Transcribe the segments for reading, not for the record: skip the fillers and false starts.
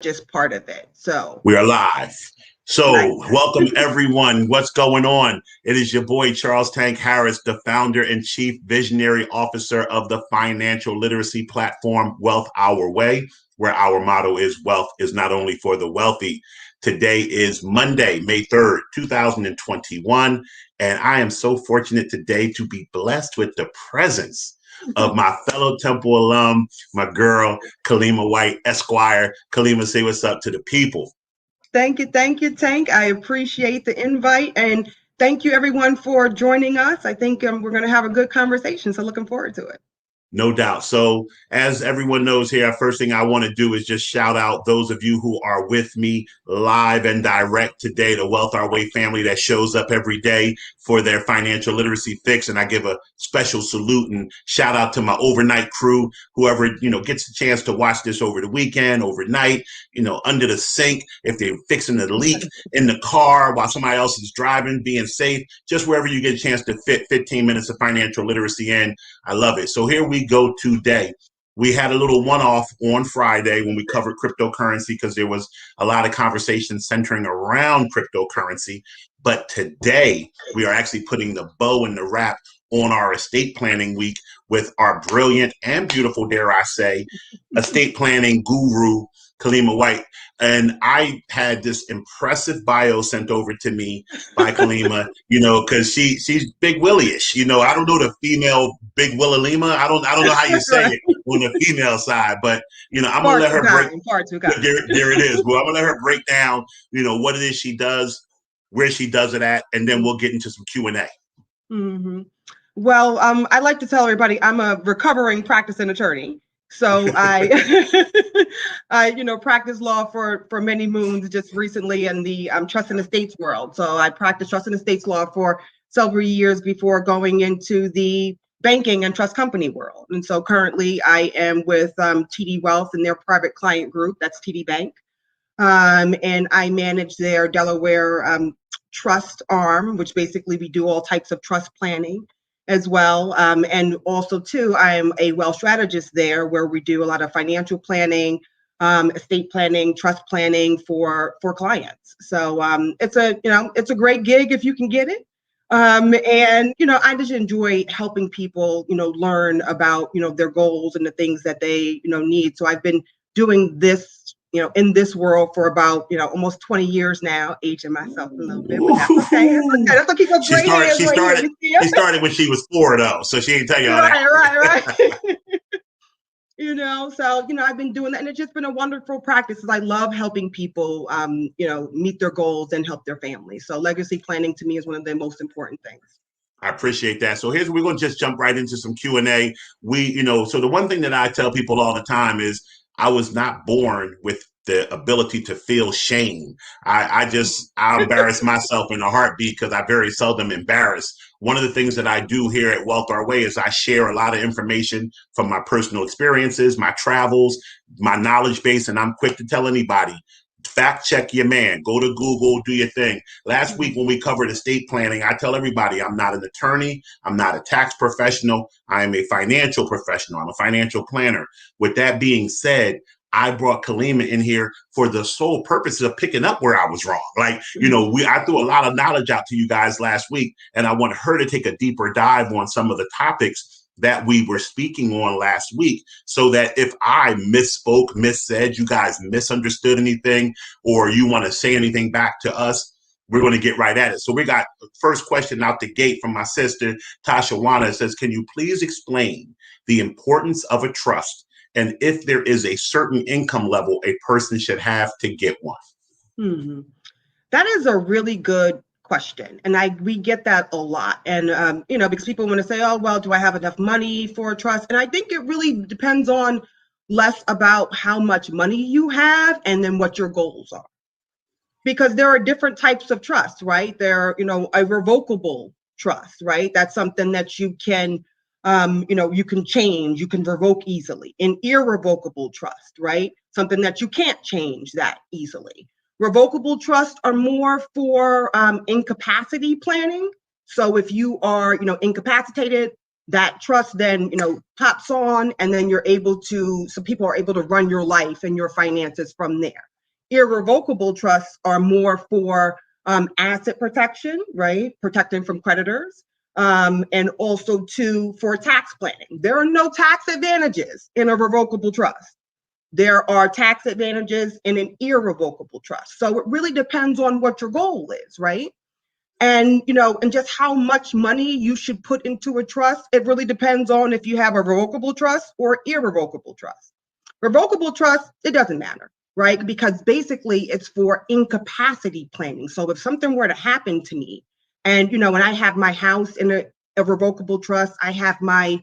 just part of it. So we are live. nice. So welcome everyone. What's going on? It is your boy Charles Tank Harris, the founder and chief visionary officer of the financial literacy platform Wealth Our Way, where our motto is wealth is not only for the wealthy. Today is Monday, May 3rd, 2021, and I am so fortunate today to be blessed with the presence of my fellow Temple alum, my girl, Kalimah White, Esquire. Kalimah, say what's up to the people. Thank you, Tank. I appreciate the invite, and thank you everyone for joining us. I think we're going to have a good conversation, so looking forward to it. No doubt. So as everyone knows here, first thing I want to do is just shout out those of you who are with me live and direct today, the Wealth Our Way family that shows up every day for their financial literacy fix. And I give a special salute and shout out to my overnight crew, whoever, gets a chance to watch this over the weekend, overnight, under the sink, if they're fixing a leak in the car while somebody else is driving, being safe, just wherever you get a chance to fit 15 minutes of financial literacy in. I love it. So here we go today. We had a little one-off on Friday when we covered cryptocurrency because there was a lot of conversation centering around cryptocurrency. But today we are actually putting the bow and the wrap on our estate planning week with our brilliant and beautiful, dare I say, estate planning guru, Kalimah White. And I had this impressive bio sent over to me by Kalimah, because she's Big Willie-ish. I don't know the female Big Willie Lima. I don't know how you say it on the female side, but I'm gonna let her break. There it is. Well, I'm gonna let her break down, what it is she does, where she does it at, and then we'll get into some Q&A. Mm-hmm. Well, I like to tell everybody I'm a recovering practicing attorney. So I, practiced law for many moons just recently in the trust and estates world. So I practiced trust and estates law for several years before going into the banking and trust company world. And so currently I am with TD Wealth and their private client group, that's TD Bank. And I manage their Delaware trust arm, which basically we do all types of trust planning as well. And also too, I'm a wealth strategist there where we do a lot of financial planning, estate planning, trust planning for clients. So it's a great gig if you can get it. And, I just enjoy helping people, learn about, their goals and the things that they, need. So I've been doing this, in this world for about, almost 20 years now, aging myself a little bit, but that's okay. That's okay. She started when she was 4 though, so she didn't tell you all that. Right. So, I've been doing that and it's just been a wonderful practice. I love helping people, meet their goals and help their families. So legacy planning to me is one of the most important things. I appreciate that. So we're going to just jump right into some Q&A. So the one thing that I tell people all the time is I was not born with the ability to feel shame. I embarrass myself in a heartbeat because I very seldom embarrass. One of the things that I do here at Wealth Our Way is I share a lot of information from my personal experiences, my travels, my knowledge base, and I'm quick to tell anybody, fact check your man, go to Google, do your thing. Last week when we covered estate planning, I tell everybody I'm not an attorney, I'm not a tax professional, I am a financial professional, I'm a financial planner. With that being said, I brought Kalimah in here for the sole purpose of picking up where I was wrong. I threw a lot of knowledge out to you guys last week, and I want her to take a deeper dive on some of the topics that we were speaking on last week, so that if I misspoke, missaid, you guys misunderstood anything, or you want to say anything back to us, we're going to get right at it. So we got the first question out the gate from my sister, Tasha Wana. It says, can you please explain the importance of a trust and if there is a certain income level a person should have to get one? Mm-hmm. That is a really good question. And we get that a lot. And, because people want to say, oh, well, do I have enough money for a trust? And I think it really depends on less about how much money you have and then what your goals are. Because there are different types of trust, right? There, a revocable trust, right? That's something that you can, you can change, you can revoke easily. An irrevocable trust, right? Something that you can't change that easily. Revocable trusts are more for incapacity planning. So if you are, incapacitated, that trust then, pops on, and then some people are able to run your life and your finances from there. Irrevocable trusts are more for asset protection, right? Protecting from creditors, and also for tax planning. There are no tax advantages in a revocable trust. There are tax advantages in an irrevocable trust. So it really depends on what your goal is, right? And, and just how much money you should put into a trust. It really depends on if you have a revocable trust or irrevocable trust. Revocable trust, it doesn't matter, right? Because basically it's for incapacity planning. So if something were to happen to me, and, when I have my house in a revocable trust, I have my,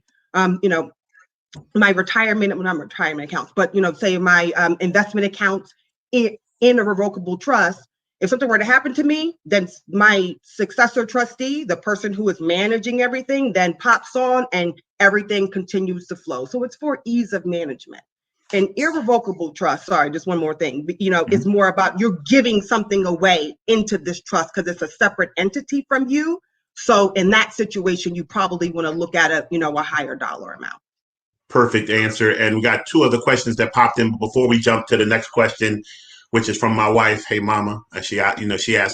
my retirement, well, not retirement accounts, but, say my investment accounts in a revocable trust. If something were to happen to me, then my successor trustee, the person who is managing everything, then pops on and everything continues to flow. So it's for ease of management. An irrevocable trust, sorry, just one more thing, it's more about you're giving something away into this trust because it's a separate entity from you. So in that situation, you probably want to look at a higher dollar amount. Perfect answer. And we got two other questions that popped in before we jump to the next question, which is from my wife. Hey, mama. And she asked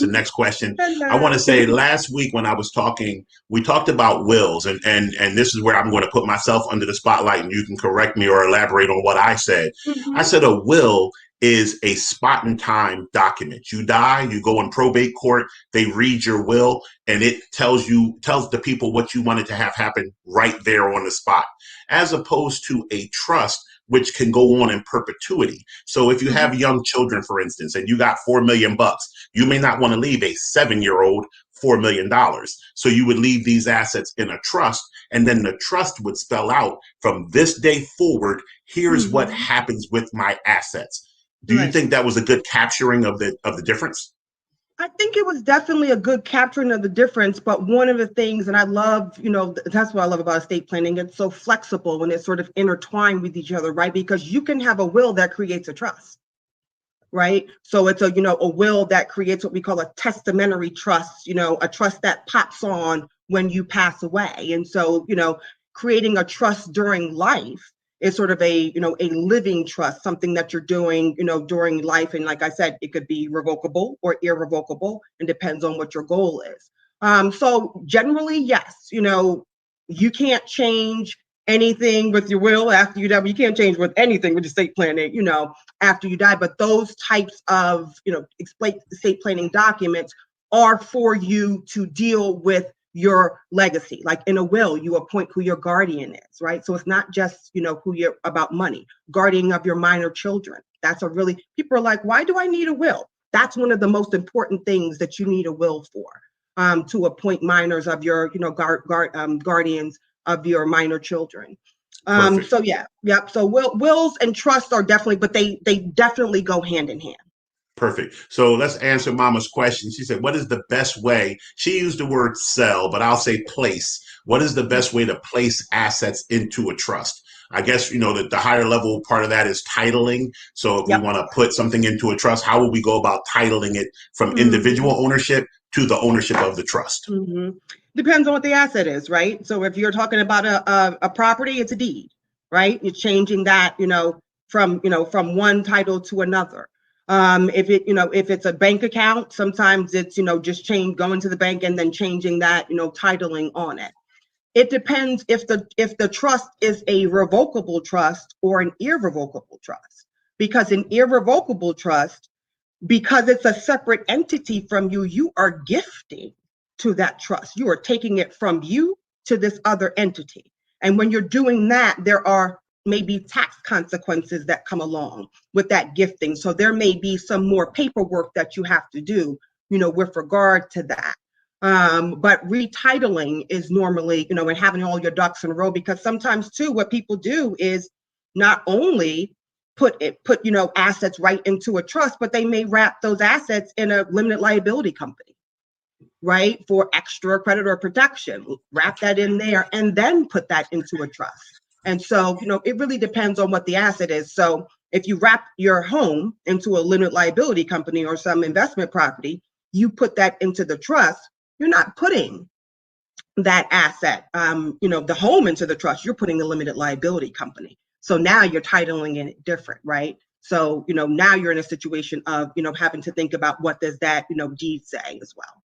the next question. I want to say last week when I was talking, we talked about wills, and this is where I'm going to put myself under the spotlight, and you can correct me or elaborate on what I said. Mm-hmm. I said a will is a spot in time document. You die, you go in probate court, they read your will, and it tells the people what you wanted to have happen right there on the spot, as opposed to a trust, which can go on in perpetuity. So if you have young children, for instance, and you got $4 million, you may not want to leave a 7-year-old $4 million. So you would leave these assets in a trust, and then the trust would spell out from this day forward, here's what happens with my assets. Do you think that was a good capturing of the difference? I think it was definitely a good capturing of the difference, but one of the things, and I love, that's what I love about estate planning, it's so flexible when it's sort of intertwined with each other, right? Because you can have a will that creates a trust, right? So it's a will that creates what we call a testamentary trust, a trust that pops on when you pass away. And so, creating a trust during life is sort of a living trust, something that you're doing, during life. And like I said, it could be revocable or irrevocable, and depends on what your goal is. So generally, yes, you can't change anything with your will after you die. You can't change with anything with estate planning, after you die. But those types of, estate planning documents are for you to deal with your legacy. Like in a will, you appoint who your guardian is, right? So it's not just, who you're about money, guardian of your minor children. People are like, why do I need a will? That's one of the most important things that you need a will for, to appoint minors of your, guardians of your minor children. So yeah. So wills and trusts are definitely, but they definitely go hand in hand. Perfect. So let's answer Mama's question. She said, what is the best way? She used the word sell, but I'll say place. What is the best way to place assets into a trust? I guess, the higher level part of that is titling. So if we want to put something into a trust, how would we go about titling it from individual ownership to the ownership of the trust? Depends on what the asset is, right? So if you're talking about a property, it's a deed, right? You're changing that, from one title to another. If it's a bank account, sometimes it's, just going to the bank and then changing that, titling on it. It depends if the trust is a revocable trust or an irrevocable trust, because an irrevocable trust, because it's a separate entity from you, you are gifting to that trust. You are taking it from you to this other entity. And when you're doing that, there are maybe tax consequences that come along with that gifting. So there may be some more paperwork that you have to do, with regard to that. But retitling is normally, and having all your ducks in a row, because sometimes too, what people do is not only put assets right into a trust, but they may wrap those assets in a limited liability company, right? For extra creditor protection, wrap that in there and then put that into a trust. And so, it really depends on what the asset is. So if you wrap your home into a limited liability company or some investment property, you put that into the trust, you're not putting that asset, the home into the trust, you're putting the limited liability company. So now you're titling it different, right? So, now you're in a situation of, having to think about what does that, deed say as well.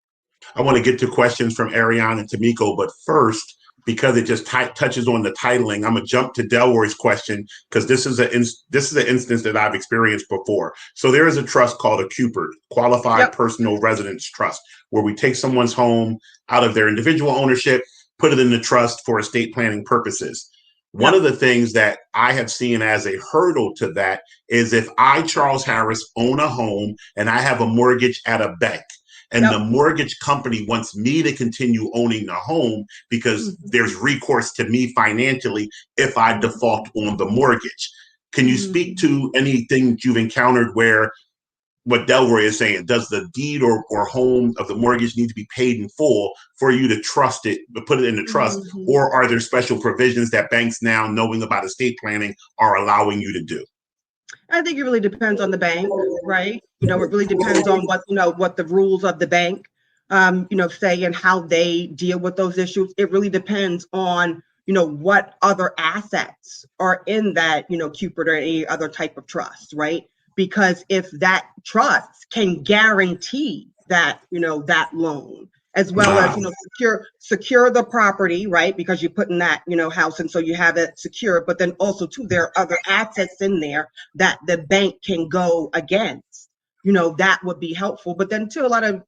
I want to get to questions from Ariane and Tamiko, but first, because it just touches on the titling, I'm gonna jump to Delroy's question because this is an instance that I've experienced before. So there is a trust called a QPERT, Qualified Personal Residence Trust, where we take someone's home out of their individual ownership, put it in the trust for estate planning purposes. One of the things that I have seen as a hurdle to that is if I, Charles Harris, own a home and I have a mortgage at a bank, and the mortgage company wants me to continue owning the home because there's recourse to me financially if I default on the mortgage. Can you speak to anything that you've encountered where what Delroy is saying, does the deed or home of the mortgage need to be paid in full for you to trust it, to put it in the trust? Or are there special provisions that banks now, knowing about estate planning, are allowing you to do? I think it really depends on the bank, right? It really depends on what the rules of the bank, say and how they deal with those issues. It really depends on, what other assets are in that, QPERT or any other type of trust, right? Because if that trust can guarantee that, that loan, as well as, secure the property, right? Because you're putting that, house, and so you have it secure, but then also too, there are other assets in there that the bank can go against, that would be helpful. But then too, a lot of,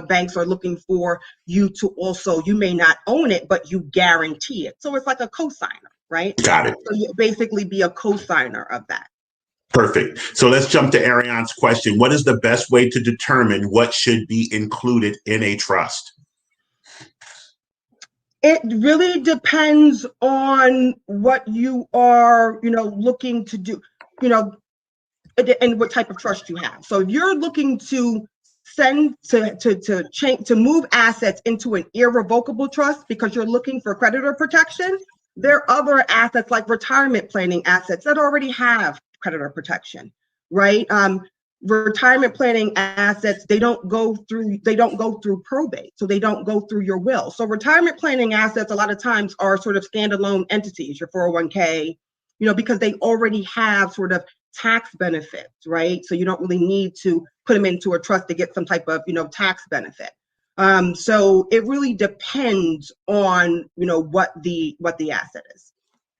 banks are looking for you to also, you may not own it, but you guarantee it. So it's like a cosigner, right? Got it. So you basically be a cosigner of that. Perfect. So let's jump to Ariane's question. What is the best way to determine what should be included in a trust? It really depends on what you are, looking to do, and what type of trust you have. So if you're looking to to move assets into an irrevocable trust because you're looking for creditor protection, there are other assets like retirement planning assets that already have creditor protection, right? Retirement planning assets, they don't go through probate, so they don't go through your will. So retirement planning assets a lot of times are sort of standalone entities, your 401k, because they already have sort of tax benefits, right? So you don't really need to put them into a trust to get some type of, tax benefit. So it really depends on, what the asset is.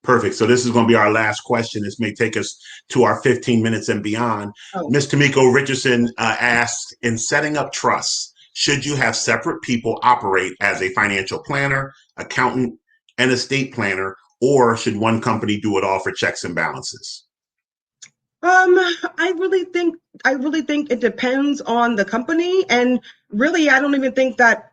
Perfect. So this is going to be our last question. This may take us to our 15 minutes and beyond. Ms. Tamiko Richardson asked, in setting up trusts, should you have separate people operate as a financial planner, accountant, and estate planner, or should one company do it all for checks and balances? I really think it depends on the company, and really, I don't even think that,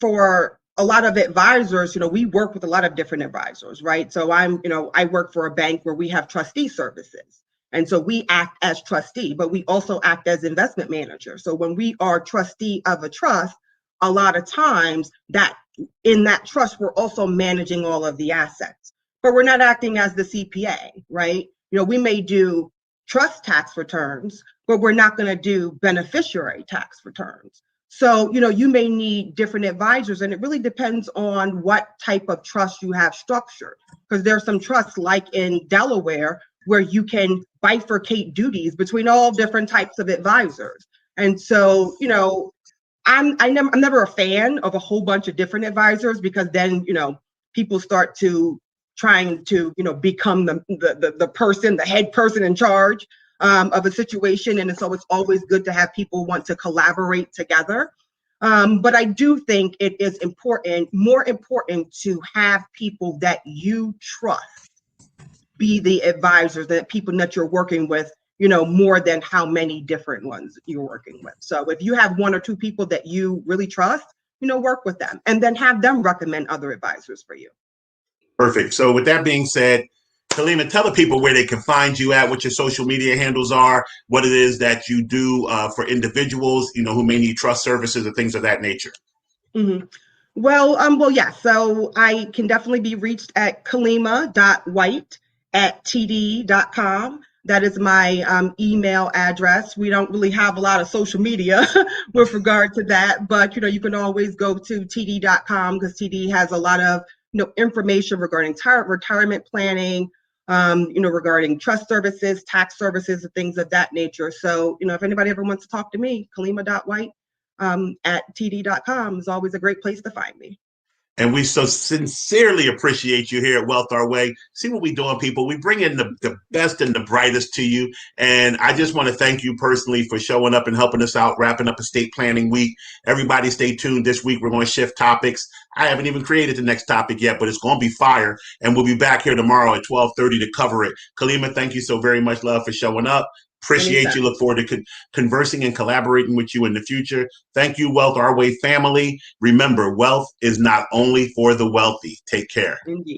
for a lot of advisors, we work with a lot of different advisors, right? So I work for a bank where we have trustee services. And so we act as trustee, but we also act as investment manager. So when we are trustee of a trust, a lot of times that in that trust, we're also managing all of the assets, but we're not acting as the CPA, right? We may do trust tax returns, but we're not going to do beneficiary tax returns. So, you may need different advisors, and it really depends on what type of trust you have structured. Because there are some trusts like in Delaware where you can bifurcate duties between all different types of advisors. And so, I'm never a fan of a whole bunch of different advisors, because then, people start to trying to, become the person, the head person in charge of a situation. And so it's always good to have people want to collaborate together. But I do think it is more important to have people that you trust be the advisors, that people that you're working with, more than how many different ones you're working with. So if you have one or two people that you really trust, work with them and then have them recommend other advisors for you. Perfect. So with that being said, Kalimah, tell the people where they can find you at, what your social media handles are, what it is that you do for individuals, who may need trust services and things of that nature. Mm-hmm. Well, yeah. So I can definitely be reached at kalimah.white@td.com. That is my email address. We don't really have a lot of social media with regard to that, but you can always go to td.com because TD has a lot of information regarding retirement planning, regarding trust services, tax services, and things of that nature. So, if anybody ever wants to talk to me, Kalimah.White at td.com is always a great place to find me. And we so sincerely appreciate you here at Wealth Our Way. See what we're doing, people. We bring in the best and the brightest to you. And I just want to thank you personally for showing up and helping us out, wrapping up estate planning week. Everybody stay tuned. This week, we're going to shift topics. I haven't even created the next topic yet, but it's going to be fire. And we'll be back here tomorrow at 12:30 to cover it. Kalimah, thank you so very much, love, for showing up. Appreciate Anytime. you. Look forward to conversing and collaborating with you in the future. Thank you, Wealth Our Way family. Remember, wealth is not only for the wealthy. Take care. Indeed.